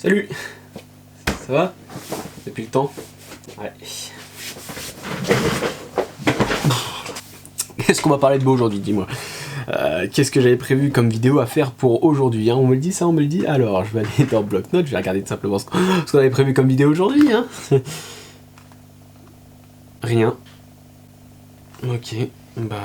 Salut. Ça va? Depuis le temps? Ouais. Qu'est-ce qu'on va parler de beau aujourd'hui, dis-moi? Qu'est-ce que j'avais prévu comme vidéo à faire pour aujourd'hui, hein? On me le dit ça, on me le dit? Alors, je vais aller dans le bloc-notes, je vais regarder tout simplement ce qu'on avait prévu comme vidéo aujourd'hui, hein? Rien. Ok, bah...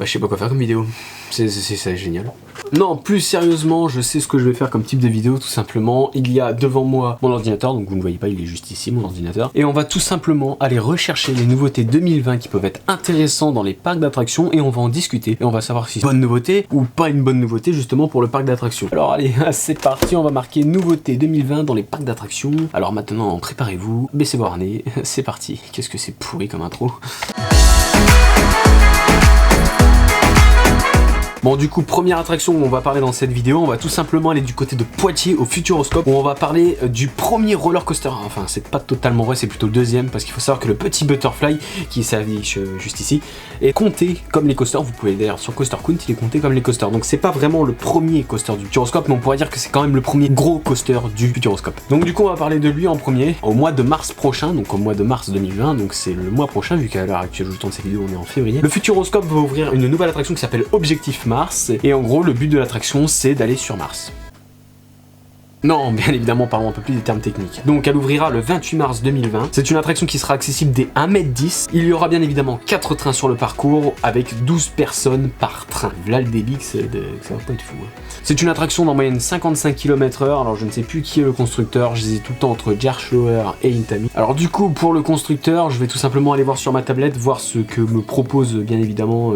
je sais pas quoi faire comme vidéo. C'est génial. Non, plus sérieusement, je sais ce que je vais faire comme type de vidéo, tout simplement. Il y a devant moi mon ordinateur, donc vous ne voyez pas, il est juste ici, mon ordinateur. Et on va tout simplement aller rechercher les nouveautés 2020 qui peuvent être intéressantes dans les parcs d'attractions, et on va en discuter. Et on va savoir si c'est une bonne nouveauté ou pas une bonne nouveauté, justement, pour le parc d'attractions. Alors allez, c'est parti, on va marquer nouveauté 2020 dans les parcs d'attractions. Alors maintenant, préparez-vous, baissez vos harnais, c'est parti. Qu'est-ce que c'est pourri comme intro. Bon, du coup, première attraction où on va parler dans cette vidéo, on va tout simplement aller du côté de Poitiers au Futuroscope, où on va parler du premier roller coaster. Enfin, c'est pas totalement vrai, c'est plutôt le deuxième, parce qu'il faut savoir que le petit Butterfly, qui s'affiche juste ici, est compté comme les coasters. Vous pouvez d'ailleurs sur Coaster Count, il est compté comme les coasters. Donc c'est pas vraiment le premier coaster du Futuroscope, mais on pourrait dire que c'est quand même le premier gros coaster du Futuroscope. Donc du coup, on va parler de lui en premier, au mois de mars prochain, donc au mois de mars 2020, donc c'est le mois prochain, vu qu'à l'heure actuelle où je tourne cette vidéo, on est en février. Le Futuroscope va ouvrir une nouvelle attraction qui s'appelle Objectif Mars, et en gros le but de l'attraction c'est d'aller sur Mars. Non, bien évidemment, parlons un peu plus des termes techniques. Donc elle ouvrira le 28 mars 2020. C'est une attraction qui sera accessible dès 1m10. Il y aura bien évidemment 4 trains sur le parcours avec 12 personnes par train. Là le débit, ça va pas être fou. Hein. C'est une attraction d'en moyenne 55 km/h. Alors je ne sais plus qui est le constructeur, j'hésite tout le temps entre Gerstlauer et Intamin. Alors du coup, pour le constructeur, je vais tout simplement aller voir sur ma tablette, voir ce que me propose bien évidemment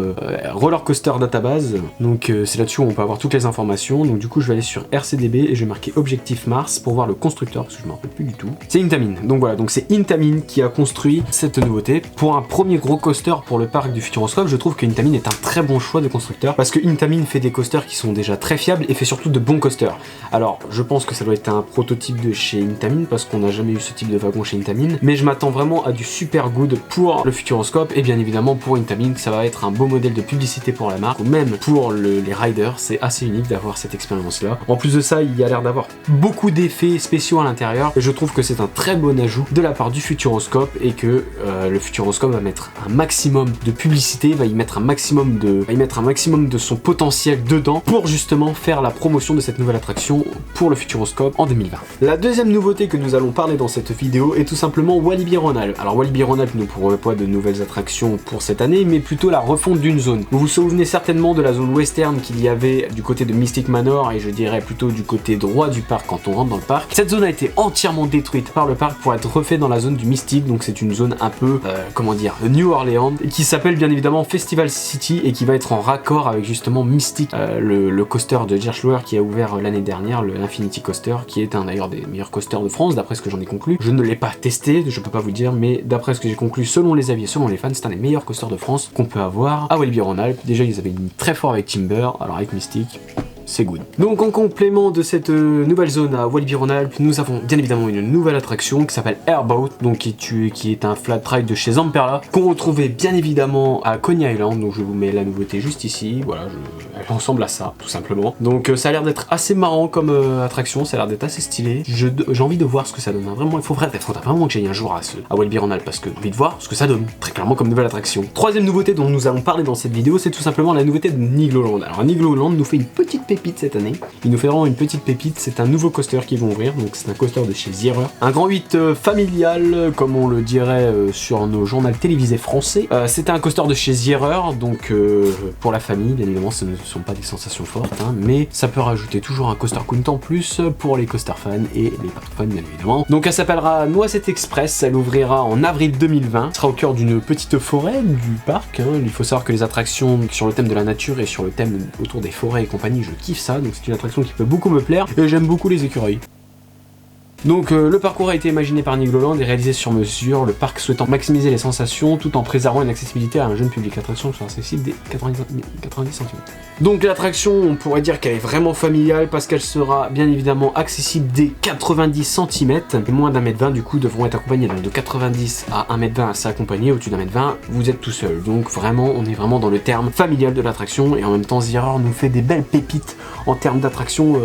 Roller Coaster Database. Donc c'est là-dessus où on peut avoir toutes les informations. Donc du coup, je vais aller sur RCDB et je vais marquer Objectif Mars pour voir le constructeur, parce que je me rappelle plus du tout. C'est Intamin. Donc voilà, donc c'est Intamin qui a construit cette nouveauté. Pour un premier gros coaster pour le parc du Futuroscope, je trouve que Intamin est un très bon choix de constructeur, parce que Intamin fait des coasters qui sont déjà très fiables et fait surtout de bons coasters. Alors, je pense que ça doit être un prototype de chez Intamin, parce qu'on n'a jamais eu ce type de wagon chez Intamin, mais je m'attends vraiment à du super good pour le Futuroscope, et bien évidemment pour Intamin, ça va être un beau modèle de publicité pour la marque, ou même pour les riders. C'est assez unique d'avoir cette expérience-là. En plus de ça, il y a l'air d'avoir beaucoup d'effets spéciaux à l'intérieur, et je trouve que c'est un très bon ajout de la part du Futuroscope, et que le Futuroscope va mettre un maximum de publicité, va y mettre un maximum de son potentiel dedans pour justement faire la promotion de cette nouvelle attraction pour le Futuroscope en 2020. La deuxième nouveauté que nous allons parler dans cette vidéo est tout simplement Walibi Rhône-Alpes. Alors Walibi Rhône-Alpes ne pourrait pas de nouvelles attractions pour cette année, mais plutôt la refonte d'une zone. Vous vous souvenez certainement de la zone western qu'il y avait du côté de Mystic Manor, et je dirais plutôt du côté droit du parc quand on rentre dans le parc. Cette zone a été entièrement détruite par le parc pour être refait dans la zone du Mystique, donc c'est une zone un peu, comment dire, New Orleans, qui s'appelle bien évidemment Festival City, et qui va être en raccord avec justement Mystique, le coaster de Gerstlauer qui a ouvert l'année dernière, le Infinity Coaster, qui est un d'ailleurs des meilleurs coasters de France, d'après ce que j'en ai conclu. Je ne l'ai pas testé, je peux pas vous dire, mais d'après ce que j'ai conclu, selon les avis, selon les fans, c'est un des meilleurs coasters de France qu'on peut avoir à Walibi Rhône-Alpes. Déjà, ils avaient mis très fort avec Timber, alors avec Mystique, c'est good. Donc en complément de cette nouvelle zone à Walibi Rhône-Alpes, nous avons bien évidemment une nouvelle attraction qui s'appelle Airboat, donc qui est un flat ride de chez Zamperla, qu'on retrouvait bien évidemment à Coney Island. Donc je vous mets la nouveauté juste ici, voilà, elle ressemble à ça tout simplement. Donc ça a l'air d'être assez marrant comme attraction, ça a l'air d'être assez stylé. J'ai envie de voir ce que ça donne, hein. Vraiment, il faudrait vraiment que j'aille un jour à Walibi Rhône-Alpes, parce que j'ai envie de voir ce que ça donne, très clairement, comme nouvelle attraction. Troisième nouveauté dont nous allons parler dans cette vidéo, c'est tout simplement la nouveauté de Nigloland. Alors Nigloland nous fait une petite pépite cette année. Ils nous feront une petite pépite, c'est un nouveau coaster qu'ils vont ouvrir, donc c'est un coaster de chez Zierer. Un grand 8 familial, comme on le dirait sur nos journaux télévisés français. C'est un coaster de chez Zierer, donc pour la famille, bien évidemment, ce ne sont pas des sensations fortes, hein, mais ça peut rajouter toujours un coaster count en plus pour les coaster fans et les parcs fans, bien évidemment. Donc elle s'appellera Noisette Express, elle ouvrira en avril 2020, elle sera au cœur d'une petite forêt du parc, hein. Il faut savoir que les attractions sur le thème de la nature et sur le thème autour des forêts et compagnie, je kiffe ça, donc c'est une attraction qui peut beaucoup me plaire, et j'aime beaucoup les écureuils. Donc le parcours a été imaginé par Nigloland et réalisé sur mesure, le parc souhaitant maximiser les sensations tout en préservant une accessibilité à un jeune public. L'attraction sera accessible dès 90 cm. Donc l'attraction, on pourrait dire qu'elle est vraiment familiale parce qu'elle sera bien évidemment accessible dès 90 cm et moins d'1,20 m du coup devront être accompagnés. Donc de 90 à 1,20 m c'est accompagné, au-dessus d'1,20 m vous êtes tout seul. Donc vraiment on est vraiment dans le terme familial de l'attraction et en même temps Zero nous fait des belles pépites en termes d'attraction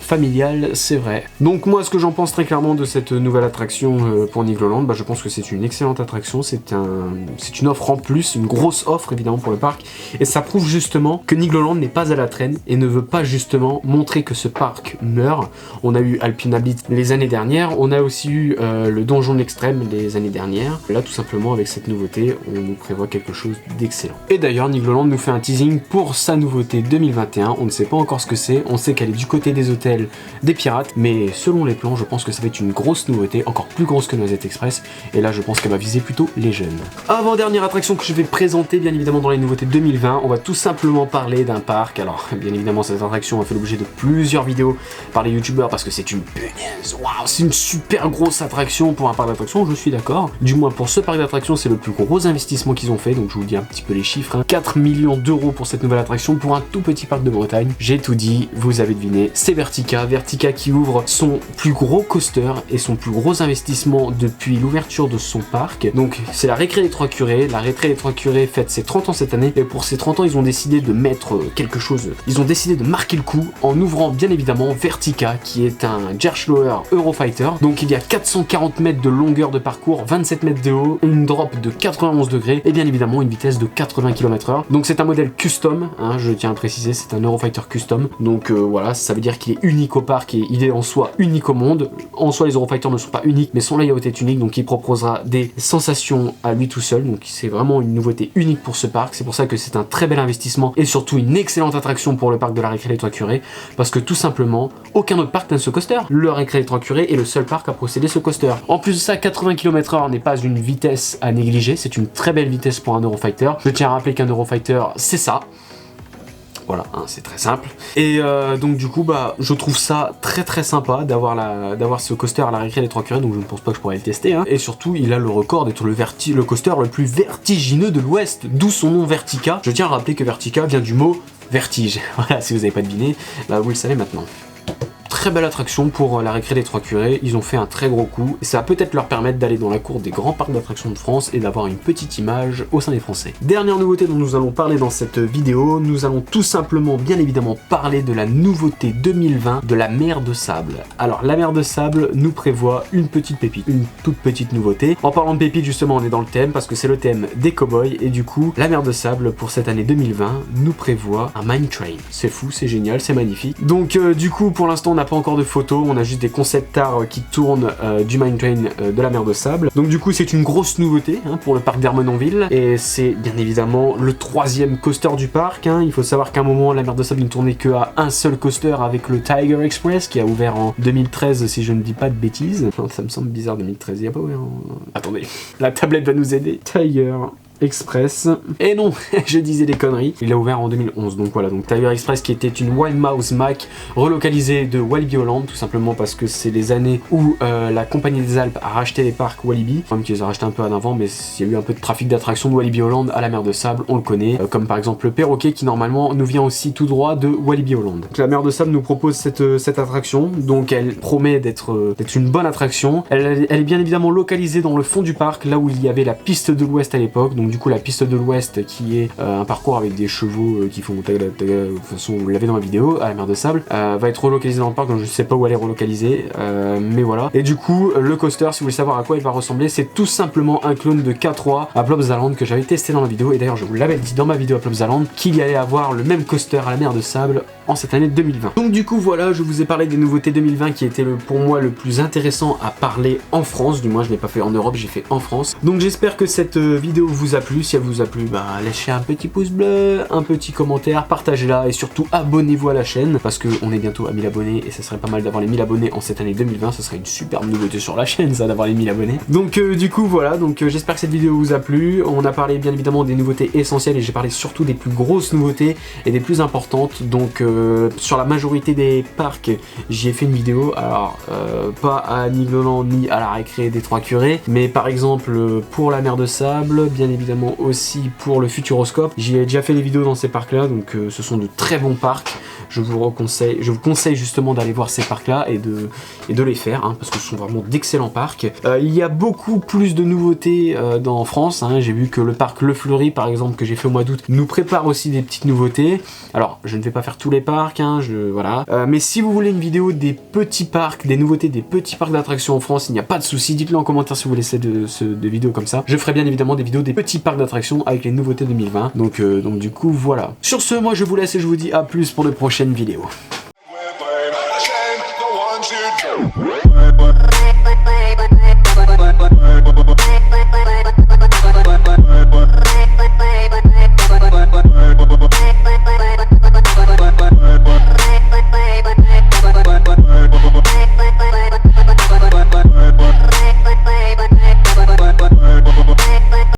familiale, c'est vrai. Donc moi ce que j'en pense très clairement de cette nouvelle attraction pour Nigloland, je pense que c'est une excellente attraction, c'est une offre en plus, une grosse offre évidemment pour le parc et ça prouve justement que Nigloland n'est pas à la traîne et ne veut pas justement montrer que ce parc meurt. On a eu Alpina Blitz les années dernières, on a aussi eu le Donjon Extrême les années dernières. Là tout simplement avec cette nouveauté on nous prévoit quelque chose d'excellent. Et d'ailleurs Nigloland nous fait un teasing pour sa nouveauté 2021, on ne sait pas encore ce que c'est, on sait qu'elle est du côté des hôtels des pirates, mais selon les plans je pense que ça va être une grosse nouveauté, encore plus grosse que Noisette Express, et là je pense qu'elle va viser plutôt les jeunes. Avant-dernière attraction que je vais présenter bien évidemment dans les nouveautés 2020, on va tout simplement parler d'un parc. Alors bien évidemment cette attraction a fait l'objet de plusieurs vidéos par les youtubeurs parce que c'est une punaise, waouh, c'est une super grosse attraction pour un parc d'attractions, je suis d'accord. Du moins pour ce parc d'attractions c'est le plus gros investissement qu'ils ont fait, donc je vous dis un petit peu les chiffres, 4 millions d'euros pour cette nouvelle attraction pour un tout petit parc de Bretagne. J'ai tout dit, vous avez deviné, c'est Vertica qui ouvre son plus gros coaster et son plus gros investissement depuis l'ouverture de son parc. Donc c'est la Récré des Trois Curés. La Récré des Trois Curés fête ses 30 ans cette année et pour ces 30 ans ils ont décidé de mettre quelque chose, ils ont décidé de marquer le coup en ouvrant bien évidemment Vertica qui est un Gerstlauer Eurofighter. Donc il y a 440 mètres de longueur de parcours, 27 mètres de haut, une drop de 91 degrés et bien évidemment une vitesse de 80 km/h. Donc c'est un modèle custom, je tiens à préciser, c'est un Eurofighter custom. Donc voilà, ça veut dire qu'il est unique au parc et il est en soi unique au monde. En soi les Eurofighters ne sont pas uniques mais son layout est unique, donc il proposera des sensations à lui tout seul, donc c'est vraiment une nouveauté unique pour ce parc. C'est pour ça que c'est un très bel investissement et surtout une excellente attraction pour le parc de la Récré des Trois Curés, parce que tout simplement aucun autre parc n'a ce coaster. Le Récré des Trois Curés est le seul parc à posséder ce coaster. En plus de ça, 80 km/h n'est pas une vitesse à négliger, c'est une très belle vitesse pour un Eurofighter. Je tiens à rappeler qu'un Eurofighter c'est ça. Voilà, c'est très simple. Et donc du coup, je trouve ça très sympa d'avoir ce coaster à la Récré des Trois Curés, donc je ne pense pas que je pourrais le tester. Et surtout, il a le record d'être le coaster le plus vertigineux de l'Ouest, d'où son nom Vertica. Je tiens à rappeler que Vertica vient du mot vertige. Voilà, si vous n'avez pas deviné, vous le savez maintenant. Très belle attraction pour la Récré des Trois Curés, ils ont fait un très gros coup et ça va peut-être leur permettre d'aller dans la cour des grands parcs d'attractions de France et d'avoir une petite image au sein des Français. Dernière nouveauté dont nous allons parler dans cette vidéo, nous allons tout simplement bien évidemment parler de la nouveauté 2020 de la mer de sable. Alors la mer de sable nous prévoit une petite pépite, une toute petite nouveauté. En parlant de pépite justement on est dans le thème parce que c'est le thème des cowboys et du coup la mer de sable pour cette année 2020 nous prévoit un mine train. C'est fou, c'est génial, c'est magnifique. Donc du coup pour l'instant on n'a pas encore de photos, on a juste des concept art qui tournent du mine train de la mer de sable. Donc du coup c'est une grosse nouveauté pour le parc d'Ermenonville et c'est bien évidemment le 3e coaster du parc. Il faut savoir qu'à un moment la mer de sable ne tournait que à un seul coaster avec le Tiger Express qui a ouvert en 2013 si je ne dis pas de bêtises. Ça me semble bizarre 2013, il n'y a pas ouvert Attendez, la tablette va nous aider. Tiger Express. Et non, je disais des conneries. Il a ouvert en 2011. Donc voilà, donc Tiger Express qui était une Wild Mouse Mac relocalisée de Walibi Holland, tout simplement parce que c'est les années où la Compagnie des Alpes a racheté les parcs Walibi. Même qu'ils ont racheté un peu en avant, mais il y a eu un peu de trafic d'attraction de Walibi Holland à la mer de sable, on le connaît. Comme par exemple le perroquet qui normalement nous vient aussi tout droit de Walibi Holland. Donc la mer de sable nous propose cette attraction. Donc elle promet d'être une bonne attraction. Elle est bien évidemment localisée dans le fond du parc, là où il y avait la piste de l'Ouest à l'époque. Donc du coup la piste de l'Ouest qui est un parcours avec des chevaux qui font taga, de toute façon vous l'avez dans ma vidéo à la mer de sable, va être relocalisée dans le parc, donc je sais pas où elle est relocalisée, mais voilà. Et du coup le coaster, si vous voulez savoir à quoi il va ressembler, c'est tout simplement un clone de K3 à Plopsaland que j'avais testé dans ma vidéo, et d'ailleurs je vous l'avais dit dans ma vidéo à Plopsaland qu'il y allait avoir le même coaster à la mer de sable en cette année 2020. Donc du coup voilà, je vous ai parlé des nouveautés 2020 qui étaient pour moi le plus intéressant à parler en France, du moins je l'ai pas fait en Europe, j'ai fait en France. Donc j'espère que cette vidéo vous a plu. Si elle vous a plu, bah, lâchez un petit pouce bleu, un petit commentaire, partagez-la et surtout abonnez-vous à la chaîne parce qu'on est bientôt à 1000 abonnés et ça serait pas mal d'avoir les 1000 abonnés en cette année 2020. Ce serait une superbe nouveauté sur la chaîne, ça, d'avoir les 1000 abonnés. Donc du coup voilà, donc j'espère que cette vidéo vous a plu. On a parlé bien évidemment des nouveautés essentielles et j'ai parlé surtout des plus grosses nouveautés et des plus importantes. Donc sur la majorité des parcs, j'y ai fait une vidéo. Alors pas à Nigloland ni à la récré des Trois Curés, mais par exemple pour la mer de sable, bien évidemment aussi pour le Futuroscope. J'y ai déjà fait des vidéos dans ces parcs là, donc ce sont de très bons parcs. Je vous conseille justement d'aller voir ces parcs là et de les faire, hein, parce que ce sont vraiment d'excellents parcs. Il y a beaucoup plus de nouveautés en France, hein. J'ai vu que le parc Le Fleury par exemple que j'ai fait au mois d'août nous prépare aussi des petites nouveautés. Alors je ne vais pas faire tous les parcs, hein, voilà. Mais si vous voulez une vidéo des petits parcs, des nouveautés des petits parcs d'attractions en France, il n'y a pas de souci, dites-le en commentaire si vous voulez des vidéos comme ça. Je ferai bien évidemment des vidéos des petits parcs d'attractions avec les nouveautés 2020. Donc du coup voilà. Sur ce, moi je vous laisse et je vous dis à plus pour de prochaines vidéos.